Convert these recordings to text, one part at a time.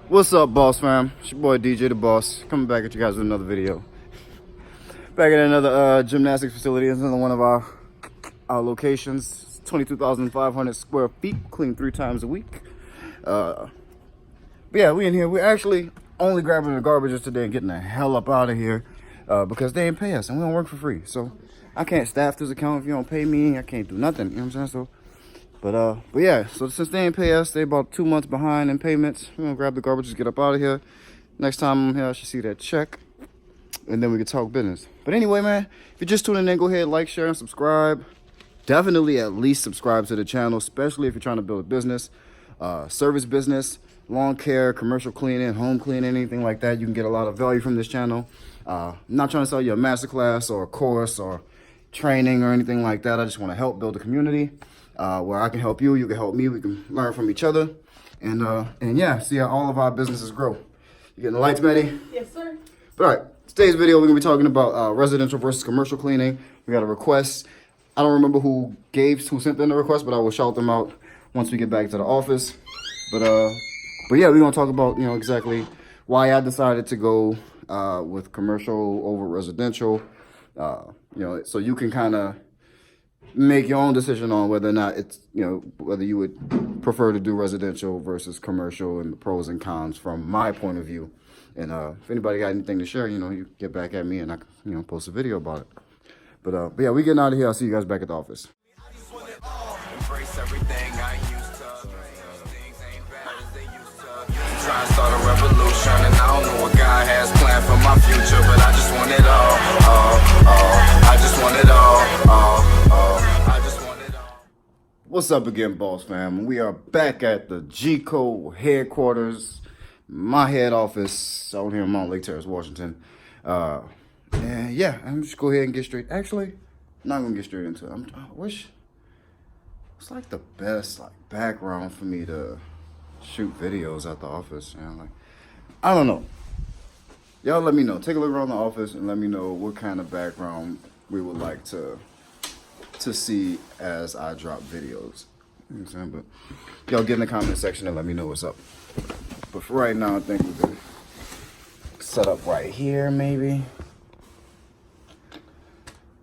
What's up, boss fam? It's your boy DJ the Boss, coming back at you guys with another video. Back at another gymnastics facility. It's another one of our locations. 22,500 square feet, clean 3 times a week. But yeah, we in here. We're actually only grabbing the garbages today and getting the hell up out of here because they ain't pay us and we don't work for free. So I can't staff this account if you don't pay me. I can't do nothing. You know what I'm saying? But yeah, so since they ain't pay us, they about 2 months behind in payments. We're gonna grab the garbage, just get up out of here. Next time I'm here, I should see that check, and then we can talk business. But anyway, man, if you're just tuning in, go ahead, like, share, and subscribe. Definitely at least subscribe to the channel, especially if you're trying to build a business, service business, lawn care, commercial cleaning, home cleaning, anything like that. You can get a lot of value from this channel. I'm not trying to sell you a masterclass or a course or training or anything like that. I just want to help build a community. Where I can help you, you can help me, we can learn from each other, and yeah, see how all of our businesses grow. You getting the lights, Maddie? Yes, sir. All right, today's video, we're gonna be talking about residential versus commercial cleaning. We got a request. I don't remember who sent in the request, but I will shout them out once we get back to the office. But yeah, we're gonna talk about, exactly why I decided to go with commercial over residential. So you can kind of make your own decision on whether or not it's, whether you would prefer to do residential versus commercial and the pros and cons from my point of view. And if anybody got anything to share, you get back at me and I can, post a video about it. But yeah, we getting out of here. I'll see you guys back at the office. Trying to start a revolution, and I don't know what God has planned for my future, but I just want it all, I just want it all, I just want it all. What's up again, boss fam? We are back at the GCO headquarters, my head office out here in Mount Lake Terrace, Washington. And yeah, I'm just go ahead and get straight. Actually, I'm not gonna get straight into it. I wish it's like the best background for me to shoot videos at the office. I don't know. Y'all let me know. Take a look around the office and let me know what kind of background we would like to see as I drop videos. You know what I'm saying? But y'all get in the comment section and let me know what's up. But for right now, I think we can set up right here, maybe.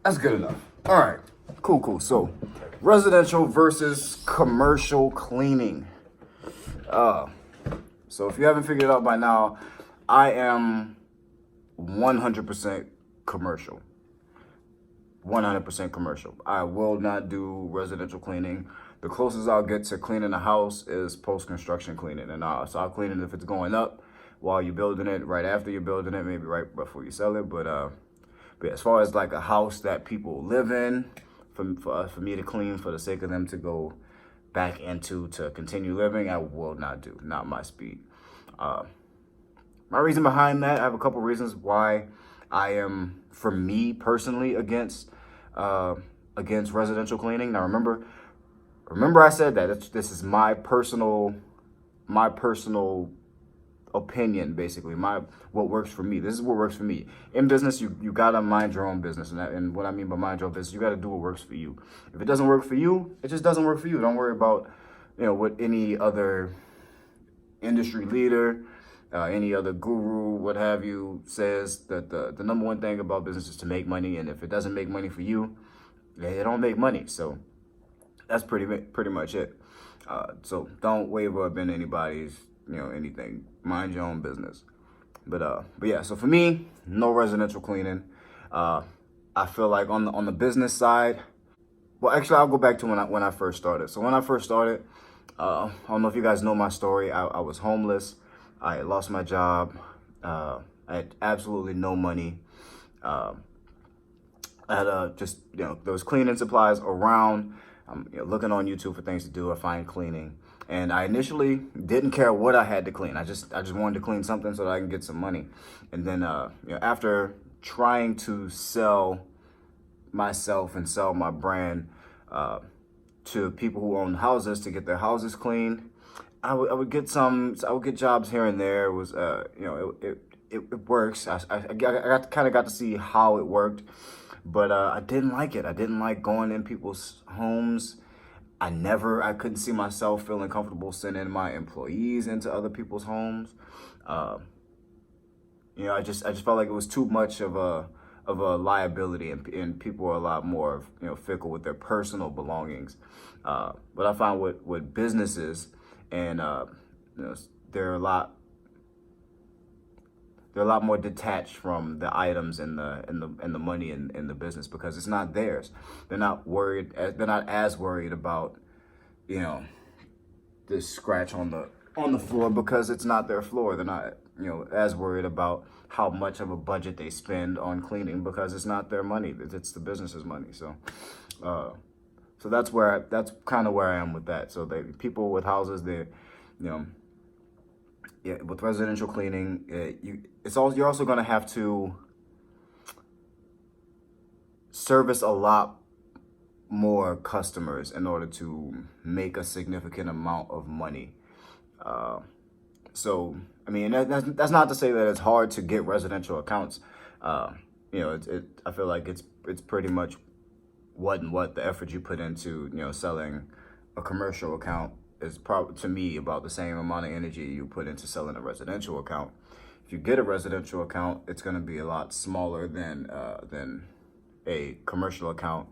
That's good enough. All right, cool. So, residential versus commercial cleaning. So if you haven't figured it out by now, I am 100% commercial. 100% commercial. I will not do residential cleaning. The closest I'll get to cleaning a house is post-construction cleaning. And so I'll clean it if it's going up while you're building it, right after you're building it, maybe right before you sell it. But yeah, as far as like a house that people live in, for me to clean for the sake of them to go back into to continue living, I will not do. Not my speed. My reason behind that, I have a couple reasons why I am, for me personally, against residential cleaning. Now remember I said that this is my personal opinion, basically, what works for me. This is what works for me. In business, you gotta mind your own business, and what I mean by mind your own business, you gotta do what works for you. If it doesn't work for you, it just doesn't work for you. Don't worry about what any other industry leader, any other guru, what have you, says. That the number one thing about business is to make money, and if it doesn't make money for you, it don't make money. So that's pretty much it. So don't waver up in anybody's anything. Mind your own business. But yeah, so for me, no residential cleaning. I feel like on the business side, well, actually, I'll go back to when I first started. So when I first started, I don't know if you guys know my story. I was homeless. I had lost my job. I had absolutely no money. I had just there was cleaning supplies around. I'm looking on YouTube for things to do. I find cleaning. And I initially didn't care what I had to clean. I just wanted to clean something so that I can get some money. And then after trying to sell myself and sell my brand to people who own houses to get their houses cleaned, I would get jobs here and there. It was it works. I kind of got to see how it worked, but I didn't like it. I didn't like going in people's homes I couldn't see myself feeling comfortable sending my employees into other people's homes. I just felt like it was too much of a liability, and people are a lot more, fickle with their personal belongings. But I find with businesses, and they're a lot more detached from the items and the money in the business, because it's not theirs. They're not as worried about, this scratch on the floor, because it's not their floor. They're not, as worried about how much of a budget they spend on cleaning, because it's not their money. It's the business's money. So that's kind of where I am with that. So people with houses, with residential cleaning, you're also going to have to service a lot more customers in order to make a significant amount of money. So, I mean, that's not to say that it's hard to get residential accounts. I feel like it's pretty much what the effort you put into, selling a commercial account is probably, to me, about the same amount of energy you put into selling a residential account. If you get a residential account, it's going to be a lot smaller than a commercial account,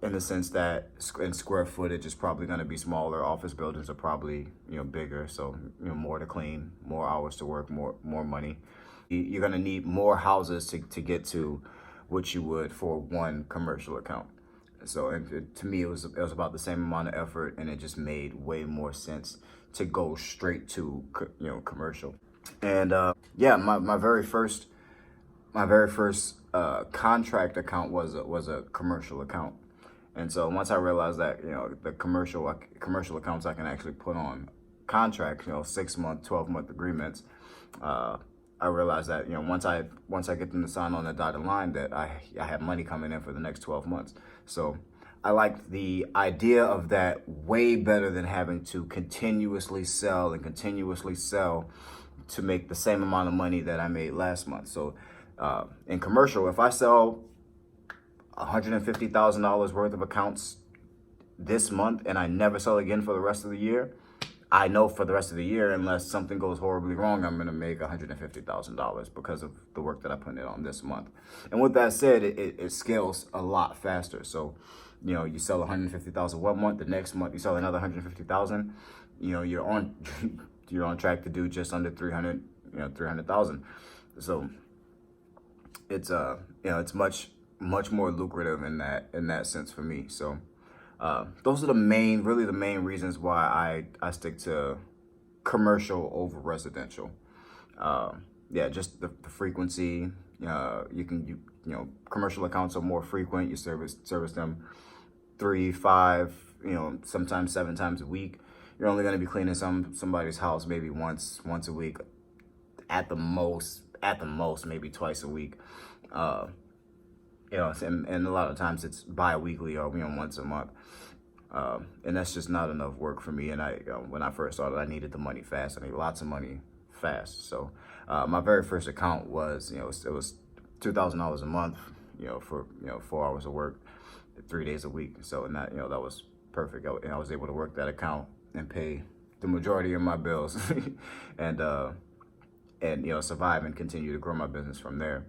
in the sense that in square footage is probably going to be smaller. Office buildings are probably bigger, so more to clean, more hours to work, more money. You're going to need more houses to get to what you would for one commercial account. So to me, it was about the same amount of effort, and it just made way more sense to go straight to commercial. And my very first contract account was a commercial account. And so once I realized that the commercial accounts I can actually put on contract, 6-month, 12-month agreements, I realized that once I get them to sign on the dotted line, that I have money coming in for the next 12 months. So I liked the idea of that way better than having to continuously sell to make the same amount of money that I made last month. So in commercial, if I sell $150,000 worth of accounts this month and I never sell again for the rest of the year, I know for the rest of the year, unless something goes horribly wrong, I'm going to make $150,000 because of the work that I put in on this month. And with that said, it scales a lot faster. So, you sell $150,000 one month, the next month you sell another $150,000. You're on track to do just under $300,000. So it's it's much more lucrative in that sense for me. So those are the main reasons why I stick to commercial over residential. Just the frequency. Commercial accounts are more frequent. You service them 3, 5, sometimes 7 times a week. You're only going to be cleaning somebody's house maybe once a week, at the most maybe twice a week. And a lot of times it's bi-weekly or once a month. And that's just not enough work for me. And when I first started, I needed the money fast. I need lots of money fast. So my very first account was, it was $2,000 a month, for 4 hours of work, 3 days a week. So and that was perfect. I was able to work that account and pay the majority of my bills, and survive and continue to grow my business from there.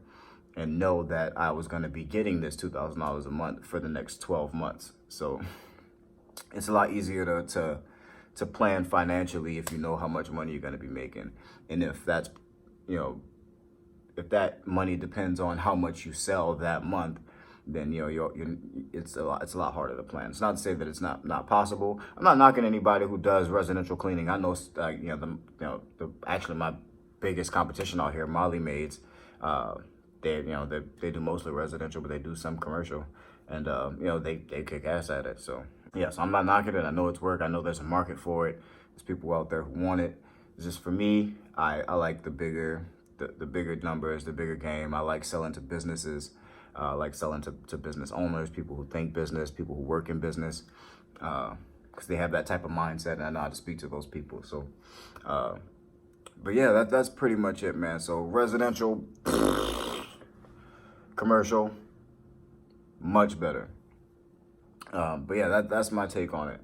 And know that I was going to be getting this $2,000 a month for the next 12 months. So it's a lot easier to plan financially if you know how much money you're going to be making. And if that's, if that money depends on how much you sell that month, then it's a lot harder to plan. It's not to say that it's not possible. I'm not knocking anybody who does residential cleaning. I know actually my biggest competition out here, Molly Maids. They do mostly residential, but they do some commercial, and they kick ass at it. So so I'm not knocking it. I know it's work. I know there's a market for it. There's people out there who want it. It's just for me, I like the bigger numbers, the bigger game. I like selling to businesses. I like selling to business owners, people who think business, people who work in business, because they have that type of mindset, and I know how to speak to those people. So, but yeah, that's pretty much it, man. So residential. Commercial, much better. But yeah, that's my take on it.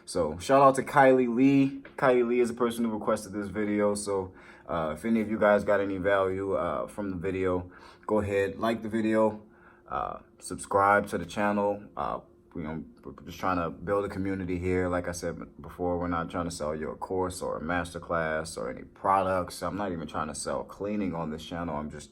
So shout out to Kylie Lee. Kylie Lee is the person who requested this video. So if any of you guys got any value from the video, go ahead, like the video, subscribe to the channel. We're just trying to build a community here. Like I said before, we're not trying to sell you a course or a masterclass or any products. I'm not even trying to sell cleaning on this channel. I'm just,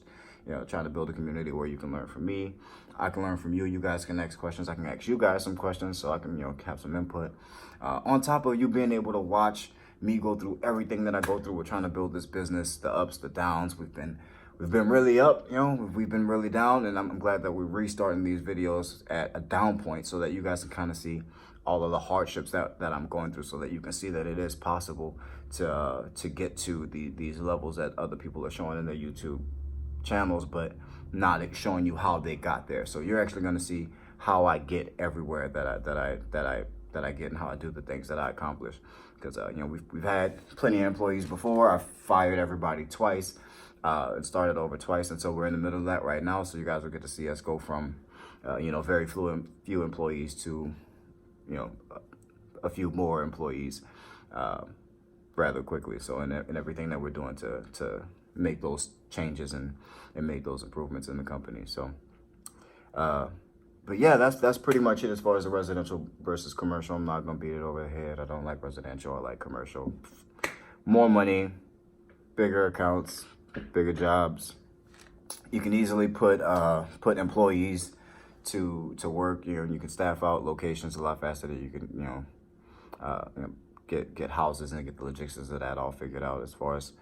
trying to build a community where you can learn from me. I can learn from you. You guys can ask questions. I can ask you guys some questions so I can, have some input. On top of you being able to watch me go through everything that I go through, we're trying to build this business, the ups, the downs. We've been really up, we've been really down, and I'm glad that we're restarting these videos at a down point so that you guys can kind of see all of the hardships that I'm going through, so that you can see that it is possible to get to these levels that other people are showing in their YouTube channels, but not showing you how they got there. So you're actually going to see how I get everywhere that I get and how I do the things that I accomplish. Because we've had plenty of employees before. I've fired everybody twice. It started over twice, and so we're in the middle of that right now. So you guys will get to see us go from, very few employees to, a few more employees rather quickly. So in everything that we're doing to make those changes and make those improvements in the company. So, but yeah, that's pretty much it as far as the residential versus commercial. I'm not gonna beat it over the head. I don't like residential. I like commercial. More money, bigger accounts, bigger jobs. You can easily put employees to work. You can staff out locations a lot faster than you can get houses and get the logistics of that all figured out as far as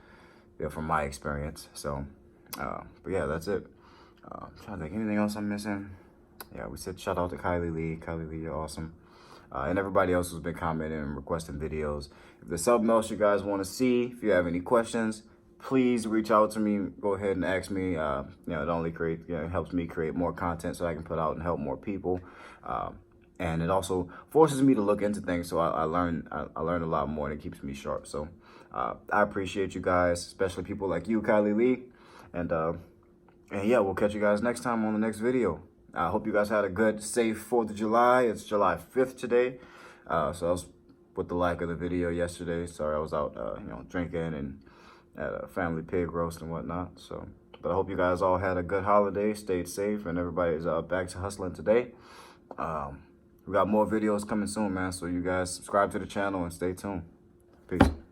from my experience. So but yeah, that's it. I'm trying to think anything else I'm missing. Yeah, we said shout out to Kylie Lee. Kylie Lee, you're awesome. And everybody else who's been commenting and requesting videos. If there's something else you guys want to see, if you have any questions, please reach out to me. Go ahead and ask me. It only it helps me create more content so I can put out and help more people. And it also forces me to look into things, so I learn a lot more, and it keeps me sharp. So I appreciate you guys, especially people like you, Kylie Lee. And yeah, we'll catch you guys next time on the next video. I hope you guys had a good, safe 4th of July. It's July 5th today. So I was with the lack of the video yesterday. Sorry, I was out, drinking and at a family pig roast and whatnot. So, but I hope you guys all had a good holiday, stayed safe, and everybody's back to hustling today. We got more videos coming soon, man. So you guys subscribe to the channel and stay tuned. Peace.